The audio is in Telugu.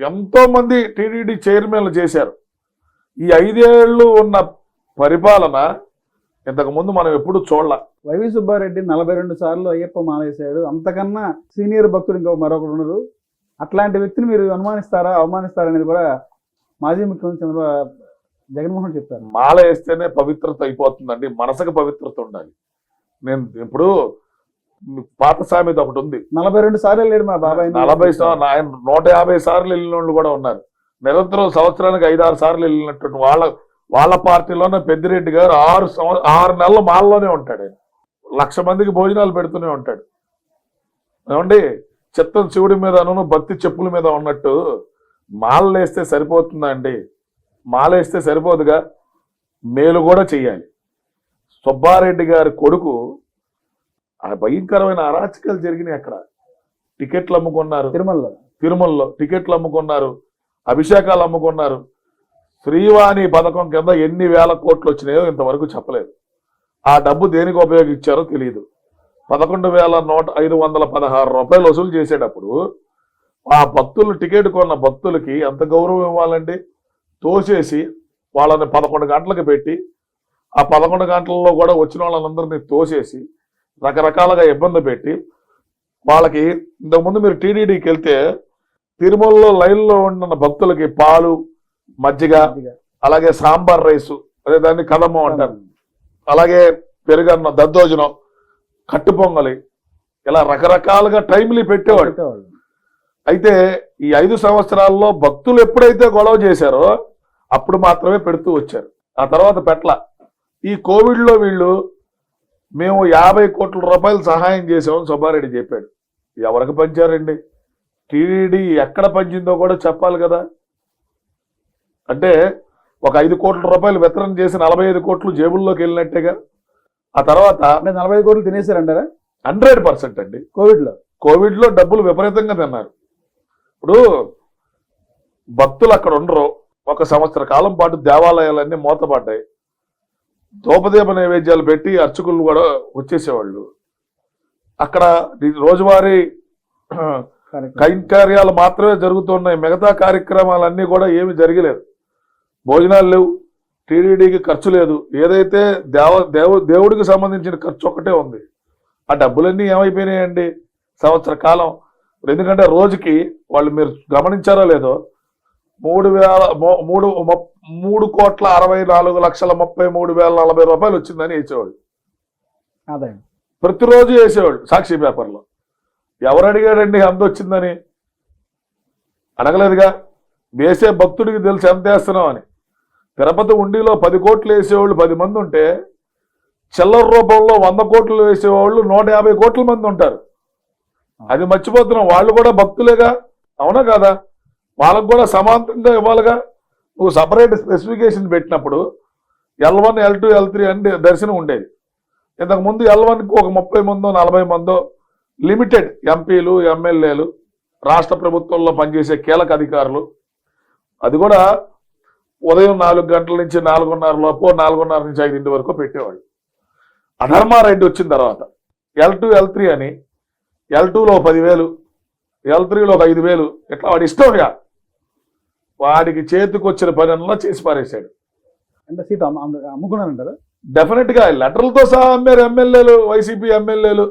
ఎంతో మంది టీడీడీ చైర్మన్లు చేశారు. ఈ 5 ఏళ్ళు ఉన్న పరిపాలన ఇంతకుముందు మనం ఎప్పుడు చూడలే. వైవి సుబ్బారెడ్డి 42 సార్లు అయ్యప్ప మాలేశాడు. అంతకన్నా సీనియర్ భక్తుడు ఇంకో మరొకరు ఉండరు. అట్లాంటి వ్యక్తిని మీరు అనుమానిస్తారా, అవమానిస్తారా అనేది కూడా మాజీ ముఖ్యమంత్రి జగన్మోహన్ చెప్తారు. మాల వేస్తేనే పవిత్రత అయిపోతుందండి. మనసుకు పవిత్రత ఉండాలి. నేను ఇప్పుడు పాత సామెత ఒకటి ఉంది, 42 సార్లు వెళ్ళాడు మా బాబాయ్. 40 సార్లు, ఆయన 150 సార్లు వెళ్ళిన వాళ్ళు కూడా ఉన్నారు. నిరంతరం సంవత్సరానికి 5-6 సార్లు వెళ్ళినట్టు వాళ్ళ పార్టీలోనే పెద్దిరెడ్డి గారు 6 నెలల మాలలోనే ఉంటాడు. ఆయన 1,00,000 మందికి భోజనాలు పెడుతూనే ఉంటాడు. ఏమండి, చిత్తం శివుడి మీద భక్తి చెప్పుల మీద ఉన్నట్టు మాలలు వేస్తే సరిపోతుందా అండి? మాల వేస్తే సరిపోదుగా, మేలు కూడా చెయ్యాలి. సుబ్బారెడ్డి గారి కొడుకు భయంకరమైన అరాచకాలు జరిగినాయి. అక్కడ టికెట్లు అమ్ముకున్నారు, తిరుమలలో టికెట్లు అమ్ముకున్నారు, అభిషేకాలు అమ్ముకున్నారు. శ్రీవాణి పథకం కింద ఎన్ని వేల కోట్లు వచ్చినాయో ఇంతవరకు చెప్పలేదు. ఆ డబ్బు దేనికి ఉపయోగించారో తెలియదు. 11,516 రూపాయలు వసూలు చేసేటప్పుడు ఆ భక్తులు టికెట్ కొన్న భక్తులకి ఎంత గౌరవం ఇవ్వాలండి? తోసేసి వాళ్ళని 11 గంటలకు పెట్టి ఆ 11 గంటలలో కూడా వచ్చిన వాళ్ళందరినీ తోసేసి రకరకాలుగా ఇబ్బంది పెట్టి వాళ్ళకి, ఇంతకుముందు మీరు టీడీడీకి వెళ్తే తిరుమలలో లైన్లో ఉన్న భక్తులకి పాలు, మజ్జిగ, అలాగే సాంబార్ రైసు, అదే దాన్ని కదమ్మం అంటారు, అలాగే పెరుగన్న, దద్దోజనం, కట్టు పొంగలి, ఇలా రకరకాలుగా టైంలు పెట్టేవాడు. అయితే ఈ 5 సంవత్సరాల్లో భక్తులు ఎప్పుడైతే గొడవ చేశారో అప్పుడు మాత్రమే పెడుతూ వచ్చారు. ఆ తర్వాత పెట్ల. ఈ కోవిడ్లో వీళ్ళు మేము 50 కోట్ల రూపాయలు సహాయం చేసామని సుబ్బారెడ్డి చెప్పాడు. ఎవరికి పంచారండి? టీడీడీ ఎక్కడ పంచిందో కూడా చెప్పాలి కదా. అంటే ఒక 5 కోట్ల రూపాయలు వితరణ చేసి 45 కోట్లు జేబుల్లోకి వెళ్ళినట్టేగా. ఆ తర్వాత 45 కోట్లు తినేశారంటారా? 100% అండి. కోవిడ్లో డబ్బులు విపరీతంగా తిన్నారు. ఇప్పుడు భక్తులు అక్కడ ఉండరు. 1 సంవత్సర కాలం పాటు దేవాలయాలన్నీ మూతపడ్డాయి. ధూపదీప నైవేద్యాలు పెట్టి అర్చకులు కూడా వచ్చేసేవాళ్ళు. అక్కడ రోజువారీ కైంకర్యాలు మాత్రమే జరుగుతున్నాయి. మిగతా కార్యక్రమాలన్నీ కూడా ఏమి జరగలేదు. భోజనాలు లేవు, టీడీడీకి ఖర్చు లేదు. ఏదైతే దేవుడికి సంబంధించిన ఖర్చు ఒక్కటే ఉంది. ఆ డబ్బులన్నీ ఏమైపోయినాయండి సంవత్సర కాలం? ఎందుకంటే రోజుకి వాళ్ళు, మీరు గమనించారో లేదో, 3,64,33,40,40 రూపాయలు వచ్చిందని వేసేవాళ్ళు. ప్రతిరోజు వేసేవాళ్ళు సాక్షి పేపర్లో. ఎవరు అడిగాడండి అంత వచ్చిందని? అడగలేదుగా. వేసే భక్తుడికి తెలిసి ఎంత వేస్తున్నాం అని. తిరుపతి ఉండిలో 10 కోట్లు వేసేవాళ్ళు 10 మంది ఉంటే, చిల్లర రూపంలో 100 కోట్లు వేసేవాళ్ళు 150 కోట్ల మంది ఉంటారు. అది మర్చిపోతున్నాం. వాళ్ళు కూడా భక్తులేగా, అవునా కాదా? వాళ్ళకు కూడా సమాంతరంగా ఇవ్వాలిగా. నువ్వు సపరేట్ స్పెసిఫికేషన్ పెట్టినప్పుడు L1, L2, L3 అని దర్శనం ఉండేది. ఇంతకుముందు L1కి ఒక 30 మందో 40 మందో లిమిటెడ్ ఎంపీలు, ఎమ్మెల్యేలు, రాష్ట్ర ప్రభుత్వంలో పనిచేసే కీలక అధికారులు, అది కూడా ఉదయం 4 గంటల నుంచి 4:30 లోపు, 4:30 నుంచి 5 వరకు పెట్టేవాళ్ళు. అధర్మారెడ్డి వచ్చిన తర్వాత L2, L3 అని, L2లో 10,000, L3లో 5,000, ఇట్లా వాడి ఇష్టంగా వాడికి చేతికి వచ్చిన పనుల్లో చేసి పారేశాడు. అంటే సీట్ అమ్ముకున్నారంటారా? డెఫినెట్ గా లెటర్లతో సహా అమ్మారు ఎమ్మెల్యేలు, వైసీపీ ఎమ్మెల్యేలు.